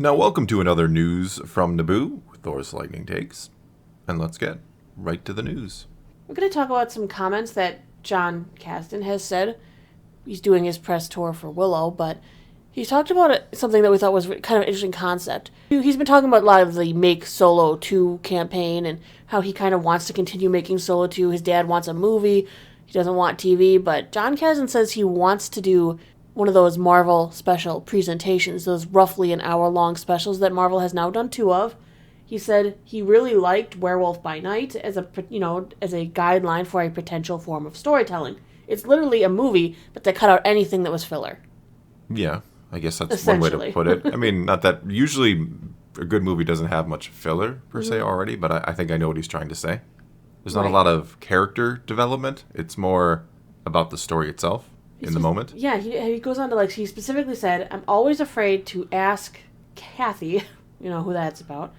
Now, welcome to another news from Naboo with Thor's Lightning Takes. And let's get right to the news. We're going to talk about some comments that John Kasdan has said. He's doing his press tour for Willow, but he's talked about something that we thought was kind of an interesting concept. He's been talking about a lot of the Make Solo 2 campaign and how he kind of wants to continue making Solo 2. His dad wants a movie. He doesn't want TV, but John Kasdan says he wants to do one of those Marvel special presentations, those roughly an hour-long specials that Marvel has now done 2 of. He said he really liked Werewolf by Night as a guideline for a potential form of storytelling. It's literally a movie, but they cut out anything that was filler. Yeah, I guess that's one way to put it. I mean, not that usually a good movie doesn't have much filler per se already, but I think I know what he's trying to say. There's not a lot of character development. It's more about the story itself in the moment. Yeah, he goes on to, he specifically said, I'm always afraid to ask Kathy, you know who that's about,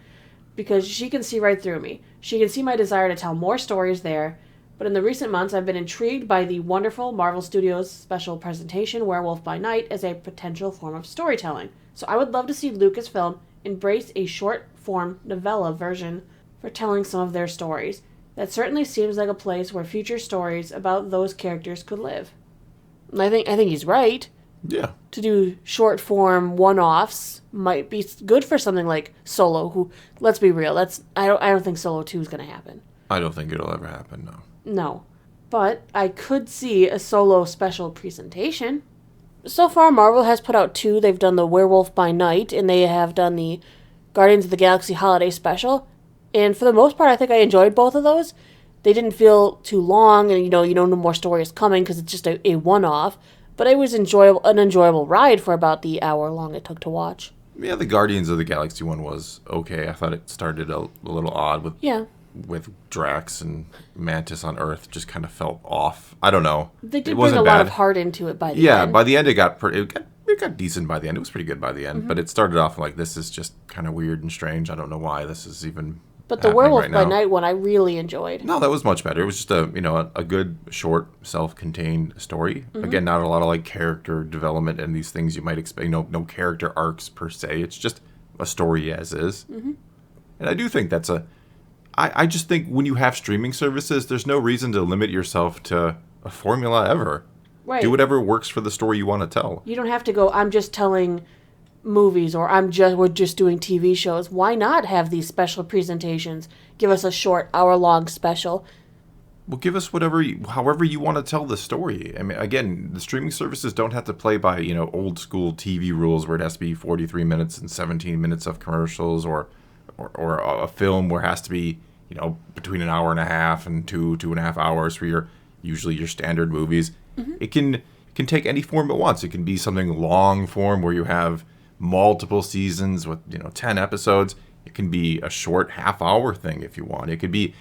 because she can see right through me. She can see my desire to tell more stories there, but in the recent months I've been intrigued by the wonderful Marvel Studios special presentation, Werewolf by Night, as a potential form of storytelling. So I would love to see Lucasfilm embrace a short-form novella version for telling some of their stories. That certainly seems like a place where future stories about those characters could live. I think he's right. Yeah. To do short-form one-offs might be good for something like Solo, who, let's be real, I don't think Solo 2 is going to happen. I don't think it'll ever happen, no. No. But I could see a Solo special presentation. So far, Marvel has put out 2. They've done the Werewolf by Night, and they have done the Guardians of the Galaxy Holiday Special. And for the most part, I think I enjoyed both of those. They didn't feel too long, and you know no more story is coming because it's just a one-off. But it was an enjoyable ride for about the hour long it took to watch. Yeah, the Guardians of the Galaxy one was okay. I thought it started a little odd with Drax and Mantis on Earth. Just kind of felt off. I don't know. They did bring a lot of heart into it by the end. Yeah, by the end it got decent by the end. It was pretty good by the end. Mm-hmm. But it started off like, this is just kind of weird and strange. I don't know why this is even. But the Werewolf by Night one I really enjoyed. No, that was much better. It was just a good, short, self-contained story. Mm-hmm. Again, not a lot of character development and these things you might expect. No character arcs per se. It's just a story as is. Mm-hmm. And I do think that's I just think when you have streaming services, there's no reason to limit yourself to a formula ever. Right. Do whatever works for the story you want to tell. You don't have to go, I'm just telling movies, or we're just doing TV shows. Why not have these special presentations? Give us a short hour-long special. Well, give us however you want to tell the story. I mean, again, the streaming services don't have to play by, old school TV rules where it has to be 43 minutes and 17 minutes of commercials or a film where it has to be, between an hour and a half and 2.5 hours for usually your standard movies. Mm-hmm. It can take any form it wants. It can be something long form where you have multiple seasons with 10 episodes. It can be a short half-hour thing if you want. It could be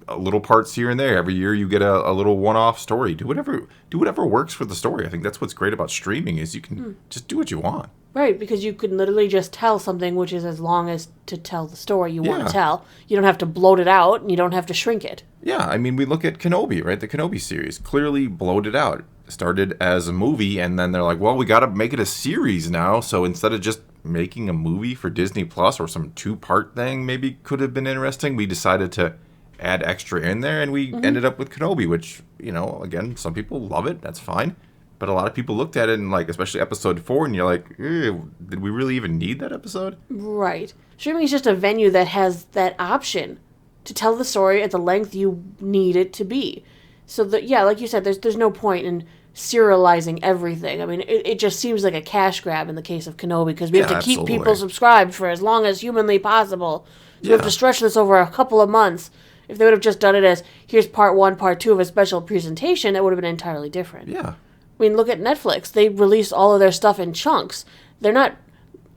little parts here and there. Every year you get a little one-off story. Do whatever works for the story. I think that's what's great about streaming is you can just do what you want. Right, because you can literally just tell something which is as long as to tell the story you want to tell. You don't have to bloat it out, and you don't have to shrink it. Yeah, I mean, we look at Kenobi, right? The Kenobi series clearly bloated out. Started as a movie, and then they're like, well, we got to make it a series now. So instead of just making a movie for Disney Plus or some 2-part thing maybe could have been interesting, we decided to add extra in there, and we ended up with Kenobi, which, again, some people love it. That's fine. But a lot of people looked at it, and especially episode 4, and you're like, did we really even need that episode? Right. Streaming is just a venue that has that option to tell the story at the length you need it to be. So, like you said, there's no point in serializing everything. I mean, it just seems like a cash grab in the case of Kenobi, because we have to keep people subscribed for as long as humanly possible. So we have to stretch this over a couple of months. If they would have just done it as, here's part 1, part 2 of a special presentation, it would have been entirely different. Yeah. I mean, look at Netflix. They release all of their stuff in chunks. They're not,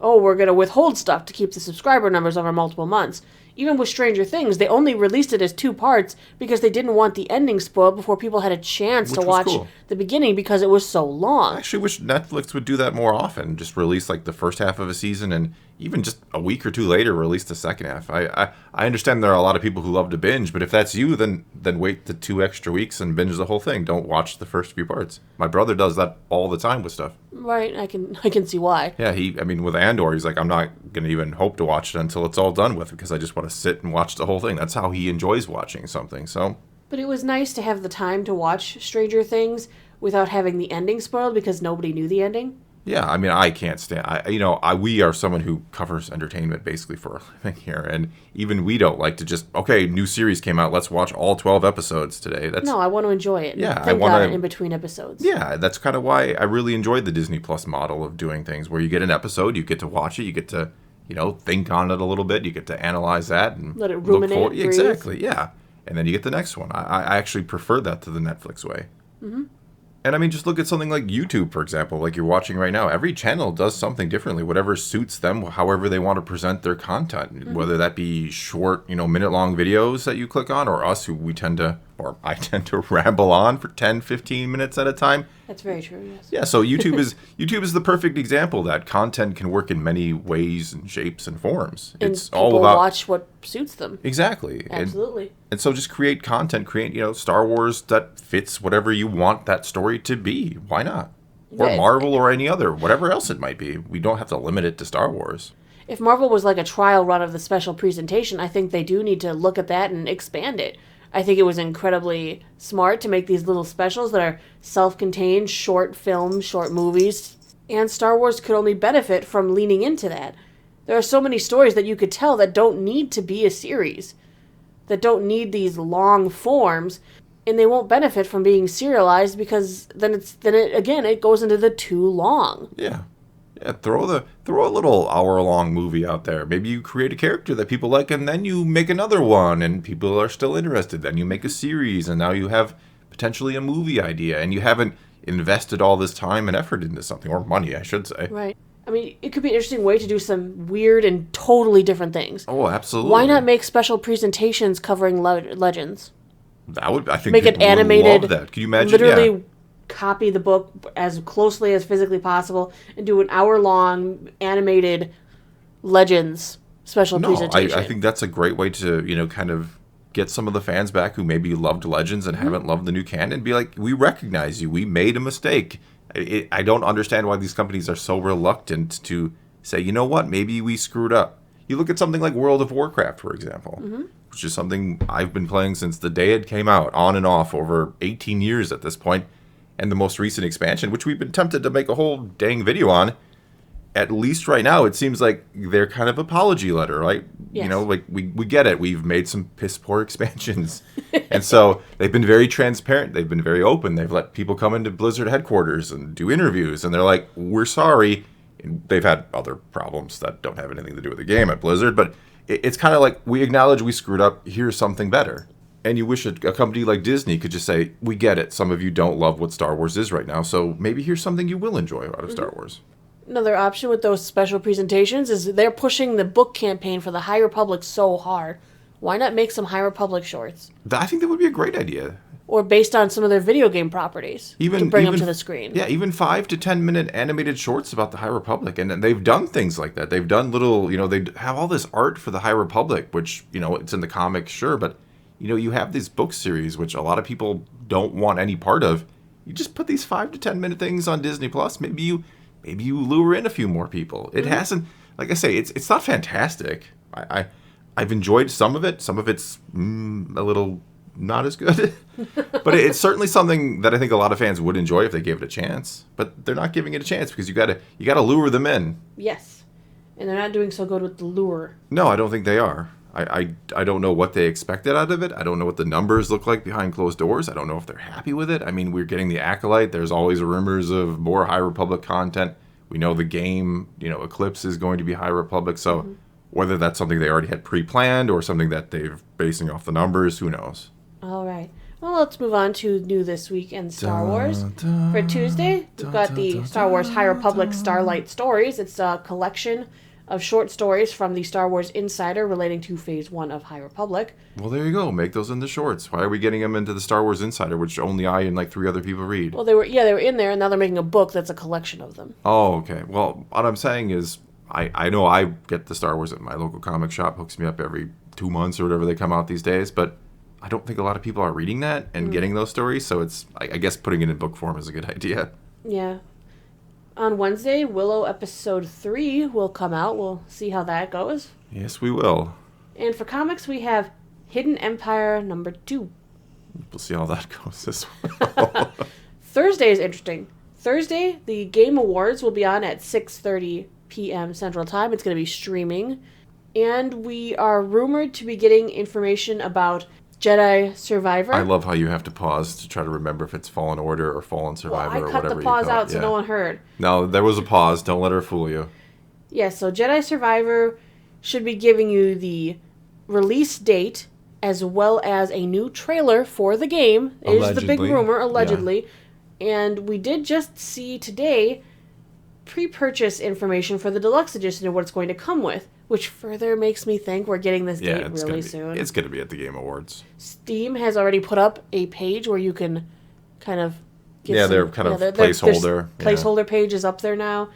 we're going to withhold stuff to keep the subscriber numbers over multiple months. Even with Stranger Things, they only released it as 2 parts because they didn't want the ending spoiled before people had a chance to watch the beginning because it was so long. I actually wish Netflix would do that more often. Just release the first half of a season and even just a week or 2 later release the second half. I understand there are a lot of people who love to binge, but if that's you, then wait the 2 extra weeks and binge the whole thing. Don't watch the first few parts. My brother does that all the time with stuff. Right, I can see why. Yeah, with Andor, he's like, I'm not going to even hope to watch it until it's all done with, because I just want to sit and watch the whole thing. That's how he enjoys watching something. So, But it was nice to have the time to watch Stranger Things without having the ending spoiled because nobody knew the ending. yeah, I mean, I can't stand. We are someone who covers entertainment basically for a living here, and even we don't like to just new series came out, let's watch all 12 episodes today. No, I want to enjoy it. Yeah, Think about it in between episodes. Yeah, that's kind of why I really enjoyed the Disney Plus model of doing things, where you get an episode, you get to watch it, you get to think on it a little bit, you get to analyze that and let it ruminate. Breathe. Exactly, yeah, and then you get the next one. I actually prefer that to the Netflix way. Mm-hmm. And I mean, just look at something like YouTube, for example, like you're watching right now. Every channel does something differently, whatever suits them, however they want to present their content, whether that be short, minute-long videos that you click on, or us, who I tend to ramble on for 10, 15 minutes at a time. That's very true, yes. Yeah, so YouTube is the perfect example that content can work in many ways and shapes and forms. And it's all about watch what suits them. Exactly. Absolutely. And so just create content, Star Wars that fits whatever you want that story to be. Why not? Or Yeah, Marvel or any other, whatever else it might be. We don't have to limit it to Star Wars. If Marvel was like a trial run of the special presentation, I think they do need to look at that and expand it. I think it was incredibly smart to make these little specials that are self-contained, short films, short movies, and Star Wars could only benefit from leaning into that. There are so many stories that you could tell that don't need to be a series, that don't need these long forms, and they won't benefit from being serialized because then it goes into the too long. Yeah. Yeah, throw a little hour-long movie out there. Maybe you create a character that people like, and then you make another one, and people are still interested. Then you make a series, and now you have potentially a movie idea, and you haven't invested all this time and effort into something, or money, I should say. Right. I mean, it could be an interesting way to do some weird and totally different things. Oh, absolutely. Why not make special presentations covering legends? I think Make it people would animated. love that. Can you imagine? Literally copy the book as closely as physically possible and do an hour-long animated Legends special presentation. I think that's a great way to, kind of get some of the fans back who maybe loved Legends and haven't loved the new canon, and be like, we recognize you. We made a mistake. I don't understand why these companies are so reluctant to say, you know what, maybe we screwed up. You look at something like World of Warcraft, for example, which is something I've been playing since the day it came out, on and off, over 18 years at this point. And the most recent expansion, which we've been tempted to make a whole dang video on, at least right now, it seems like they're kind of apology letter, right? Yes. We get it. We've made some piss poor expansions. And so they've been very transparent. They've been very open. They've let people come into Blizzard headquarters and do interviews. And they're like, we're sorry. And they've had other problems that don't have anything to do with the game at Blizzard. But it's kind of like, we acknowledge we screwed up. Here's something better. And you wish a company like Disney could just say, we get it. Some of you don't love what Star Wars is right now, so maybe here's something you will enjoy out of Star Wars. Another option with those special presentations is they're pushing the book campaign for the High Republic so hard. Why not make some High Republic shorts? I think that would be a great idea. Or based on some of their video game properties to bring them to the screen. Yeah, even 5 to 10 minute animated shorts about the High Republic. And they've done things like that. They've done little, they have all this art for the High Republic, which, it's in the comics, sure, but you have this book series, which a lot of people don't want any part of. You just put these 5 to 10 minute things on Disney Plus. Maybe you lure in a few more people. It hasn't, like I say, it's not fantastic. I've enjoyed some of it. Some of it's a little not as good. But it's certainly something that I think a lot of fans would enjoy if they gave it a chance. But they're not giving it a chance because you gotta lure them in. Yes. And they're not doing so good with the lure. No, I don't think they are. I don't know what they expected out of it. I don't know what the numbers look like behind closed doors. I don't know if they're happy with it. I mean, we're getting the Acolyte. There's always rumors of more High Republic content. We know the game, Eclipse is going to be High Republic. So whether that's something they already had pre-planned or something that they're basing off the numbers, who knows? All right. Well, let's move on to new this week in Star Wars. For Tuesday, we've got the Star Wars High Republic Starlight Stories. It's a collection of short stories from the Star Wars Insider relating to Phase 1 of High Republic. Well, there you go. Make those into shorts. Why are we getting them into the Star Wars Insider, which only I and like 3 other people read? Well, they were in there, and now they're making a book that's a collection of them. Oh, okay. Well, what I'm saying is, I know I get the Star Wars at my local comic shop, hooks me up every 2 months or whatever they come out these days, but I don't think a lot of people are reading that and getting those stories, so it's, I guess putting it in book form is a good idea. Yeah. On Wednesday, Willow Episode 3 will come out. We'll see how that goes. Yes, we will. And for comics, we have Hidden Empire number 2. We'll see how that goes as well. Thursday is interesting. Thursday, the Game Awards will be on at 6:30 p.m. Central Time. It's going to be streaming. And we are rumored to be getting information about Jedi Survivor. I love how you have to pause to try to remember if it's Fallen Order or Fallen Survivor or whatever you call it. I cut the pause out so no one heard. No, there was a pause. Don't let her fool you. Yeah, so Jedi Survivor should be giving you the release date as well as a new trailer for the game. It is the big rumor, allegedly. Yeah. And we did just see today pre-purchase information for the deluxe edition of what it's going to come with, which further makes me think we're getting this date really soon. It's going to be at the Game Awards. Steam has already put up a page where you can kind of get their placeholder. Placeholder page is up there now.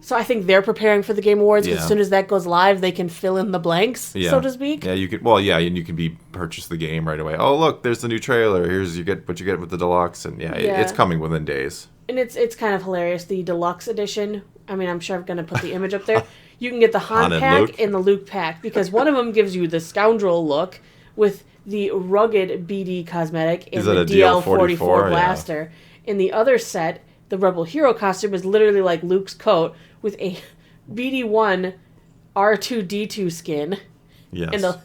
So I think they're preparing for the Game Awards. As soon as that goes live, they can fill in the blanks, so to speak. Yeah, you could. Well, yeah, and you can purchase the game right away. Oh, look, there's the new trailer. Here's what you get with the deluxe, and it's coming within days. And it's kind of hilarious. The deluxe edition. I mean, I'm sure I'm going to put the image up there. You can get the Han pack and the Luke pack because one of them gives you the scoundrel look with the rugged BD cosmetic and the DL-44 blaster. In the other set, the Rebel Hero costume is literally like Luke's coat with a BD-1 R2-D2 skin. Yes. And a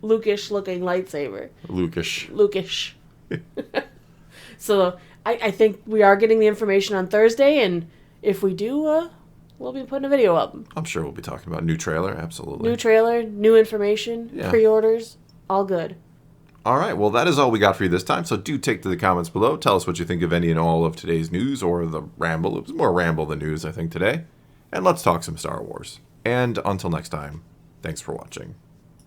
Luke-ish looking lightsaber. Luke-ish. So I think we are getting the information on Thursday, and if we do, we'll be putting a video up. I'm sure we'll be talking about new trailer, absolutely. New trailer, new information, pre-orders, all good. All right, well, that is all we got for you this time, so do take to the comments below. Tell us what you think of any and all of today's news or the ramble. It was more ramble than news, I think, today. And let's talk some Star Wars. And until next time, thanks for watching.